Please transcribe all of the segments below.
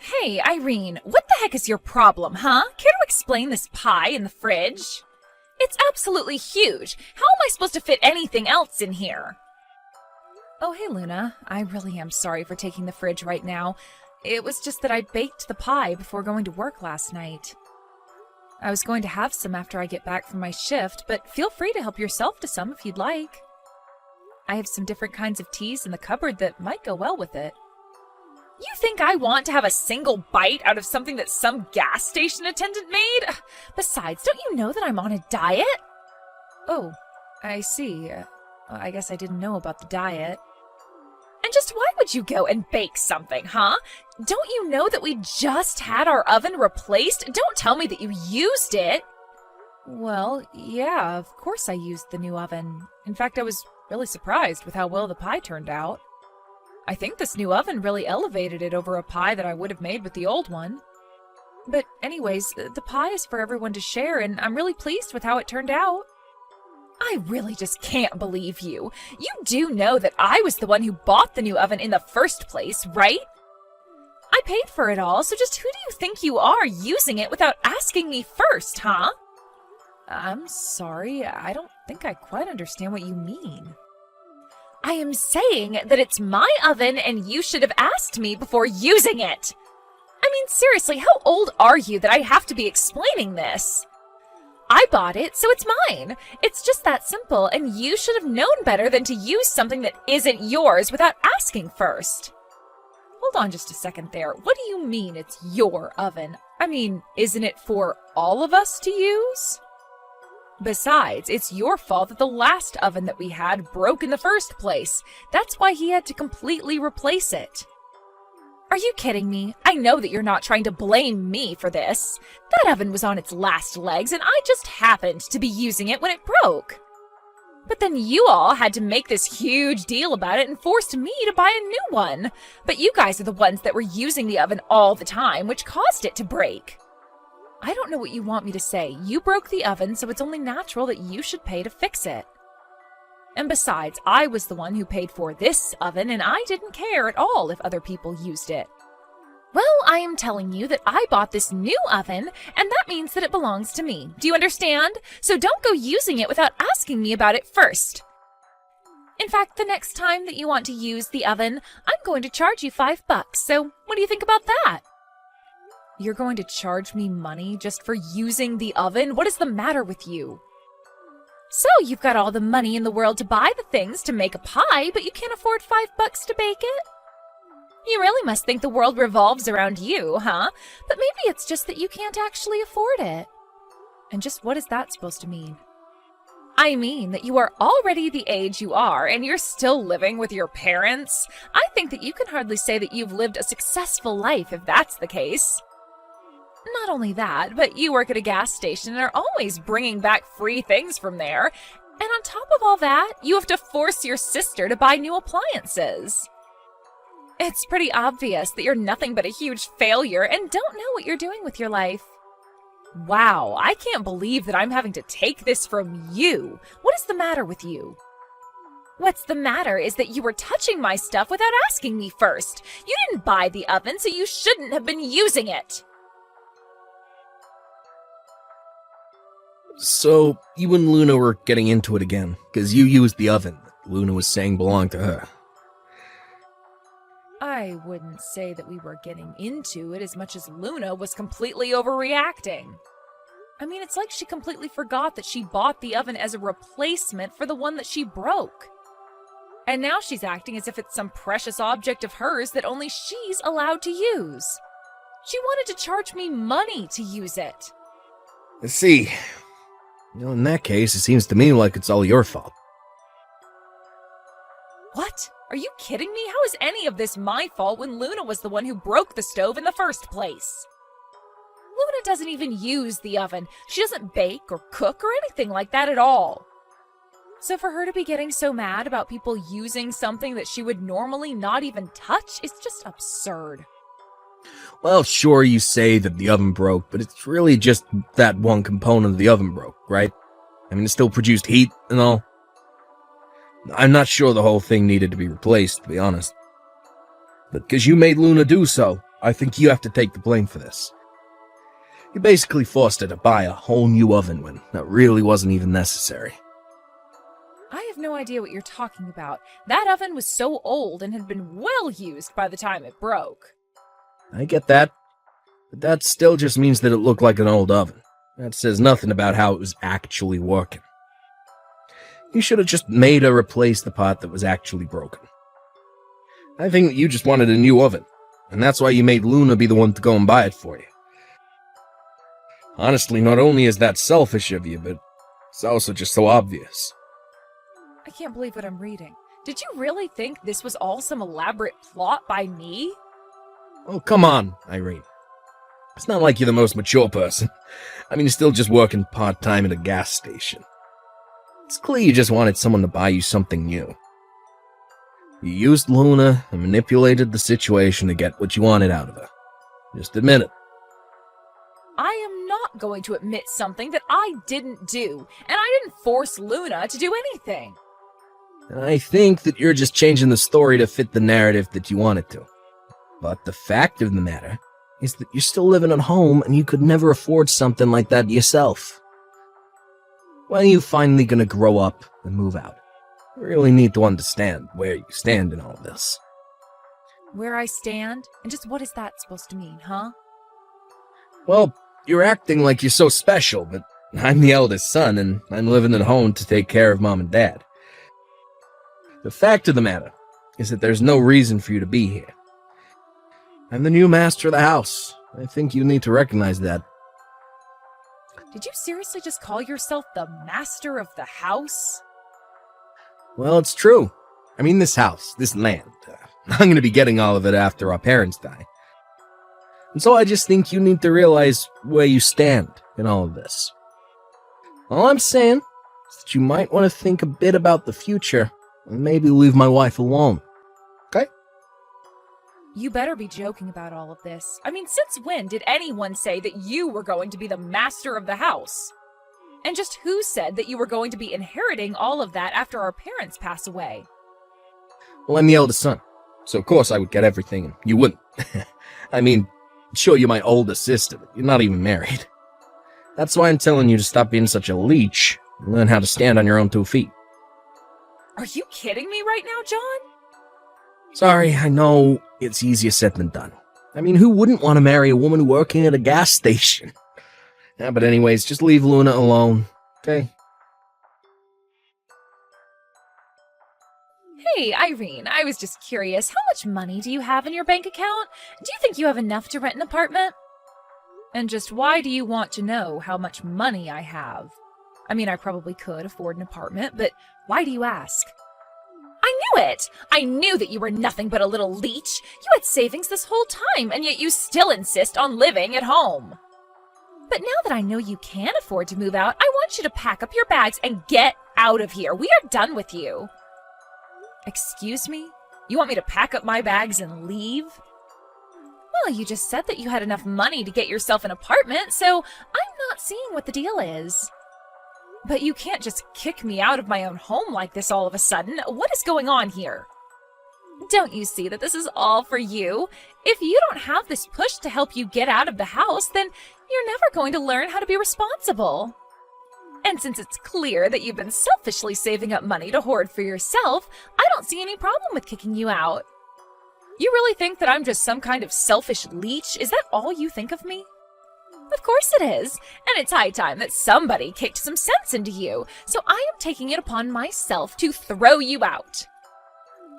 Hey, Irene, what the heck is your problem, huh? Care to explain this pie in the fridge? It's absolutely huge. How am I supposed to fit anything else in here? Oh, hey, Luna. I really am sorry for taking the fridge right now. It was just that I baked the pie before going to work last night. I was going to have some after I get back from my shift, but feel free to help yourself to some if you'd like. I have some different kinds of teas in the cupboard that might go well with it. You think I want to have a single bite out of something that some gas station attendant made? Besides, don't you know that I'm on a diet? Oh, I see. I guess I didn't know about the diet. And just why would you go and bake something, huh? Don't you know that we just had our oven replaced? Don't tell me that you used it. Well, yeah, of course I used the new oven. In fact, I was really surprised with how well the pie turned out. I think this new oven really elevated it over a pie that I would have made with the old one. But anyways, the pie is for everyone to share, and I'm really pleased with how it turned out. I really just can't believe you. You do know that I was the one who bought the new oven in the first place, right? I paid for it all, so just who do you think you are using it without asking me first, huh? I'm sorry, I don't think I quite understand what you mean. I am saying that it's my oven and you should have asked me before using it. I mean, seriously, how old are you that I have to be explaining this? I bought it, so it's mine. It's just that simple, and you should have known better than to use something that isn't yours without asking first. Hold on just a second there. What do you mean it's your oven? I mean, isn't it for all of us to use? Besides, it's your fault that the last oven that we had broke in the first place. That's why he had to completely replace it. Are you kidding me? I know that you're not trying to blame me for this. That oven was on its last legs, and I just happened to be using it when it broke. But then you all had to make this huge deal about it and forced me to buy a new one. But you guys are the ones that were using the oven all the time, which caused it to break. I don't know what you want me to say. You broke the oven, so it's only natural that you should pay to fix it. And besides, I was the one who paid for this oven, and I didn't care at all if other people used it. Well, I am telling you that I bought this new oven, and that means that it belongs to me. Do you understand? So don't go using it without asking me about it first. In fact, the next time that you want to use the oven, I'm going to charge you $5. So what do you think about that? You're going to charge me money just for using the oven? What is the matter with you? So you've got all the money in the world to buy the things to make a pie, but you can't afford $5 to bake it? You really must think the world revolves around you, huh? But maybe it's just that you can't actually afford it. And just what is that supposed to mean? I mean that you are already the age you are, and you're still living with your parents. I think that you can hardly say that you've lived a successful life if that's the case. Not only that, but you work at a gas station and are always bringing back free things from there. And on top of all that, you have to force your sister to buy new appliances. It's pretty obvious that you're nothing but a huge failure and don't know what you're doing with your life. Wow, I can't believe that I'm having to take this from you. What is the matter with you? What's the matter is that you were touching my stuff without asking me first. You didn't buy the oven, so you shouldn't have been using it. So, you and Luna were getting into it again, because you used the oven that Luna was saying belonged to her. I wouldn't say that we were getting into it as much as Luna was completely overreacting. I mean, it's like she completely forgot that she bought the oven as a replacement for the one that she broke. And now she's acting as if it's some precious object of hers that only she's allowed to use. She wanted to charge me money to use it. I see. In that case, it seems to me like it's all your fault. What? Are you kidding me? How is any of this my fault when Luna was the one who broke the stove in the first place? Luna doesn't even use the oven. She doesn't bake or cook or anything like that at all. So for her to be getting so mad about people using something that she would normally not even touch is just absurd. Well, sure, you say that the oven broke, but it's really just that one component of the oven broke, right? I mean, it still produced heat and all. I'm not sure the whole thing needed to be replaced, to be honest. But because you made Luna do so, I think you have to take the blame for this. You basically forced her to buy a whole new oven when that really wasn't even necessary. I have no idea what you're talking about. That oven was so old and had been well used by the time it broke. I get that, but that still just means that it looked like an old oven. That says nothing about how it was actually working. You should have just made her replace the part that was actually broken. I think that you just wanted a new oven, and that's why you made Luna be the one to go and buy it for you. Honestly, not only is that selfish of you, but it's also just so obvious. I can't believe what I'm reading. Did you really think this was all some elaborate plot by me? Oh, come on, Irene. It's not like you're the most mature person. I mean, you're still just working part-time at a gas station. It's clear you just wanted someone to buy you something new. You used Luna and manipulated the situation to get what you wanted out of her. Just admit it. I am not going to admit something that I didn't do, and I didn't force Luna to do anything. And I think that you're just changing the story to fit the narrative that you want it to. But the fact of the matter is that you're still living at home and you could never afford something like that yourself. When are you finally gonna grow up and move out? You really need to understand where you stand in all this. Where I stand? And just what is that supposed to mean, huh? Well, you're acting like you're so special, but I'm the eldest son and I'm living at home to take care of Mom and Dad. The fact of the matter is that there's no reason for you to be here. I'm the new master of the house. I think you need to recognize that. Did you seriously just call yourself the master of the house? Well, it's true. I mean, this house, this land. I'm going to be getting all of it after our parents die. And so I just think you need to realize where you stand in all of this. All I'm saying is that you might want to think a bit about the future and maybe leave my wife alone. Okay? You better be joking about all of this. I mean, since when did anyone say that you were going to be the master of the house? And just who said that you were going to be inheriting all of that after our parents pass away? Well, I'm the eldest son, so of course I would get everything and you wouldn't. I mean, sure, you're my older sister, but you're not even married. That's why I'm telling you to stop being such a leech and learn how to stand on your own 2 feet. Are you kidding me right now, John? Sorry, I know it's easier said than done. I mean, who wouldn't want to marry a woman working at a gas station? Yeah, but anyways, just leave Luna alone, okay? Hey, Irene, I was just curious. How much money do you have in your bank account? Do you think you have enough to rent an apartment? And just why do you want to know how much money I have? I mean, I probably could afford an apartment, but why do you ask? I knew it! I knew that you were nothing but a little leech. You had savings this whole time, and yet you still insist on living at home. But now that I know you can afford to move out, I want you to pack up your bags and get out of here. We are done with you. Excuse me? You want me to pack up my bags and leave? Well, you just said that you had enough money to get yourself an apartment, so I'm not seeing what the deal is. But you can't just kick me out of my own home like this all of a sudden. What is going on here? Don't you see that this is all for you? If you don't have this push to help you get out of the house, then you're never going to learn how to be responsible. And since it's clear that you've been selfishly saving up money to hoard for yourself, I don't see any problem with kicking you out. You really think that I'm just some kind of selfish leech? Is that all you think of me? Of course it is, and it's high time that somebody kicked some sense into you, so I am taking it upon myself to throw you out.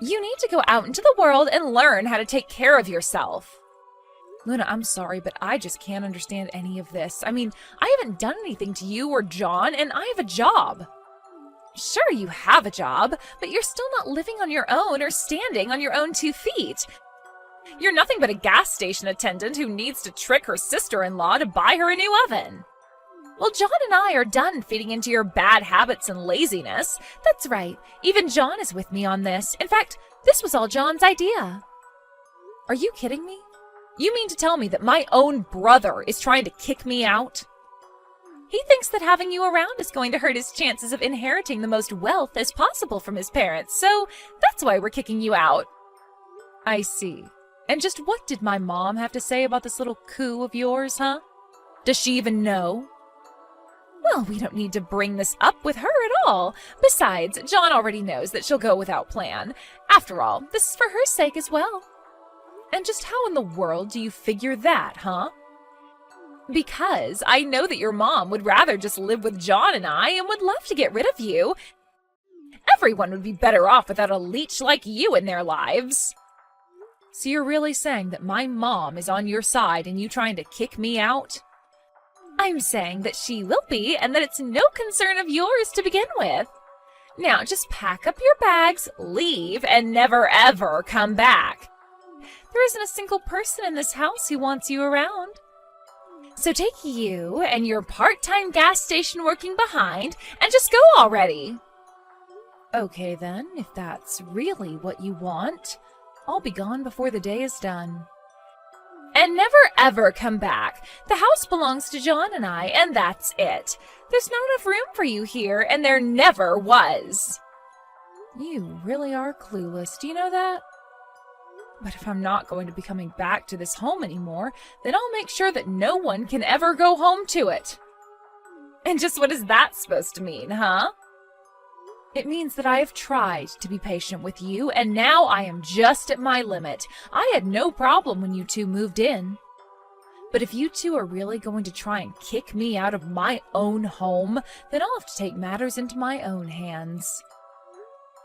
You need to go out into the world and learn how to take care of yourself. Luna, I'm sorry, but I just can't understand any of this. I mean, I haven't done anything to you or John, and I have a job. Sure, you have a job, but you're still not living on your own or standing on your own 2 feet. You're nothing but a gas station attendant who needs to trick her sister-in-law to buy her a new oven. Well, John and I are done feeding into your bad habits and laziness. That's right, even John is with me on this. In fact, this was all John's idea. Are you kidding me? You mean to tell me that my own brother is trying to kick me out? He thinks that having you around is going to hurt his chances of inheriting the most wealth as possible from his parents, so that's why we're kicking you out. I see. And just what did my mom have to say about this little coup of yours, huh? Does she even know? Well, we don't need to bring this up with her at all. Besides, John already knows that she'll go without plan. After all, this is for her sake as well. And just how in the world do you figure that, huh? Because I know that your mom would rather just live with John and I and would love to get rid of you. Everyone would be better off without a leech like you in their lives. So you're really saying that my mom is on your side and you trying to kick me out? I'm saying that she will be and that it's no concern of yours to begin with. Now just pack up your bags, leave, and never ever come back. There isn't a single person in this house who wants you around. So take you and your part-time gas station working behind and just go already. Okay then, if that's really what you want, I'll be gone before the day is done. And never ever come back. The house belongs to John and I, and that's it. There's not enough room for you here, and there never was. You really are clueless, do you know that? But if I'm not going to be coming back to this home anymore, then I'll make sure that no one can ever go home to it. And just what is that supposed to mean, huh? It means that I have tried to be patient with you, and now I am just at my limit. I had no problem when you two moved in. But if you two are really going to try and kick me out of my own home, then I'll have to take matters into my own hands.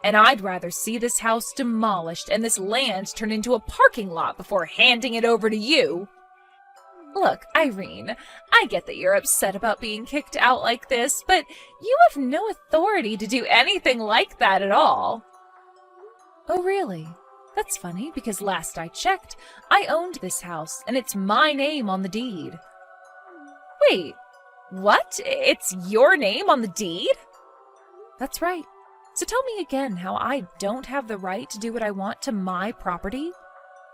And I'd rather see this house demolished and this land turned into a parking lot before handing it over to you. Look, Irene, I get that you're upset about being kicked out like this, but you have no authority to do anything like that at all. Oh, really? That's funny, because last I checked, I owned this house, and it's my name on the deed. Wait, what? It's your name on the deed? That's right. So tell me again how I don't have the right to do what I want to my property?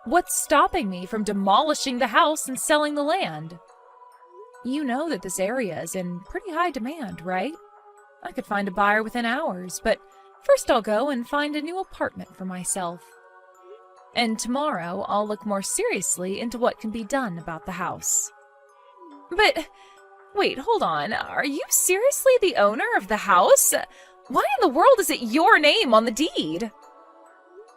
What's stopping me from demolishing the house and selling the land? You know that this area is in pretty high demand, right? I could find a buyer within hours, but first I'll go and find a new apartment for myself. And tomorrow I'll look more seriously into what can be done about the house. But, wait, hold on. Are you seriously the owner of the house? Why in the world is it your name on the deed?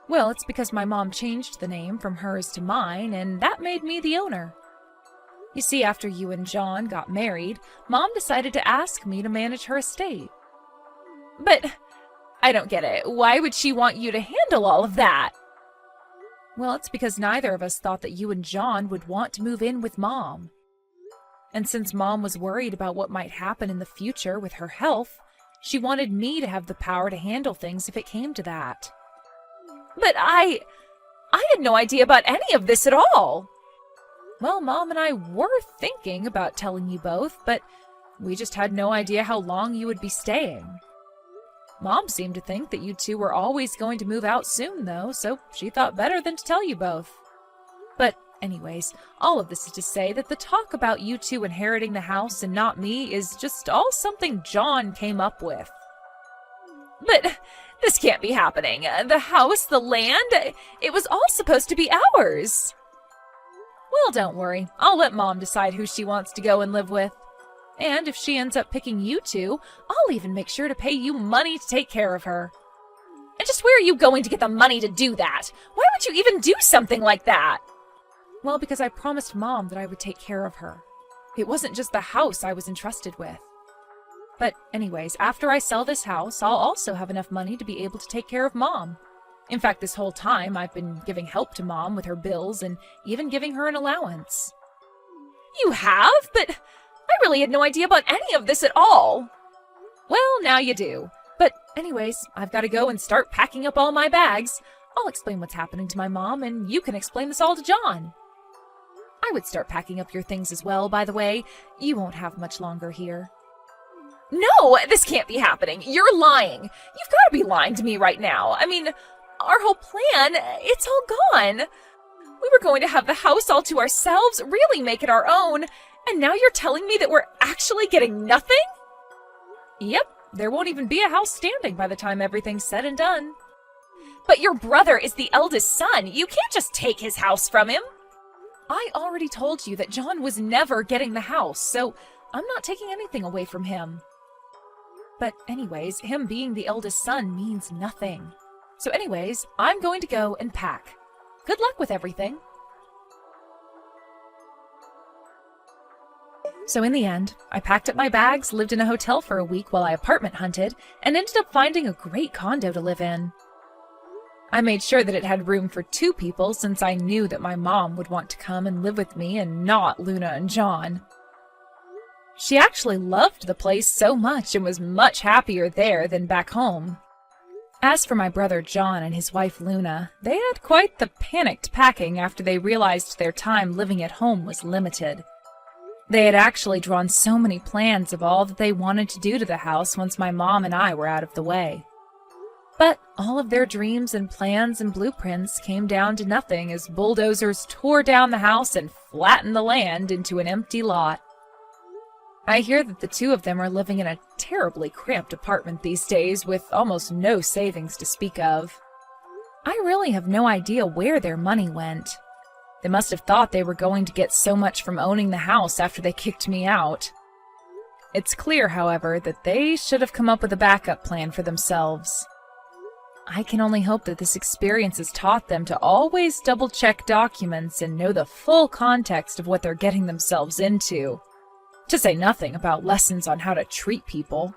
Well, it's because my mom changed the name from hers to mine, and that made me the owner. You see, after you and John got married, Mom decided to ask me to manage her estate. But I don't get it. Why would she want you to handle all of that? Well, it's because neither of us thought that you and John would want to move in with Mom. And since Mom was worried about what might happen in the future with her health, she wanted me to have the power to handle things if it came to that. But I had no idea about any of this at all. Well, Mom and I were thinking about telling you both, but we just had no idea how long you would be staying. Mom seemed to think that you two were always going to move out soon, though, so she thought better than to tell you both. But anyways, all of this is to say that the talk about you two inheriting the house and not me is just all something John came up with. But this can't be happening. The house, the land, it was all supposed to be ours. Well, don't worry. I'll let Mom decide who she wants to go and live with. And if she ends up picking you two, I'll even make sure to pay you money to take care of her. And just where are you going to get the money to do that? Why would you even do something like that? Well, because I promised Mom that I would take care of her. It wasn't just the house I was entrusted with. But anyways, after I sell this house, I'll also have enough money to be able to take care of Mom. In fact, this whole time, I've been giving help to Mom with her bills and even giving her an allowance. You have? But I really had no idea about any of this at all. Well, now you do. But anyways, I've got to go and start packing up all my bags. I'll explain what's happening to my mom, and you can explain this all to John. I would start packing up your things as well, by the way. You won't have much longer here. No, this can't be happening. You're lying. You've got to be lying to me right now. I mean, our whole plan, it's all gone. We were going to have the house all to ourselves, really make it our own, and now you're telling me that we're actually getting nothing? Yep, there won't even be a house standing by the time everything's said and done. But your brother is the eldest son. You can't just take his house from him. I already told you that John was never getting the house, so I'm not taking anything away from him. But anyways, him being the eldest son means nothing. So anyways, I'm going to go and pack. Good luck with everything. So in the end, I packed up my bags, lived in a hotel for a week while I apartment hunted, and ended up finding a great condo to live in. I made sure that it had room for 2 people since I knew that my mom would want to come and live with me and not Luna and John. She actually loved the place so much and was much happier there than back home. As for my brother John and his wife Luna, they had quite the panicked packing after they realized their time living at home was limited. They had actually drawn so many plans of all that they wanted to do to the house once my mom and I were out of the way. But all of their dreams and plans and blueprints came down to nothing as bulldozers tore down the house and flattened the land into an empty lot. I hear that the 2 of them are living in a terribly cramped apartment these days with almost no savings to speak of. I really have no idea where their money went. They must have thought they were going to get so much from owning the house after they kicked me out. It's clear, however, that they should have come up with a backup plan for themselves. I can only hope that this experience has taught them to always double-check documents and know the full context of what they're getting themselves into. To say nothing about lessons on how to treat people.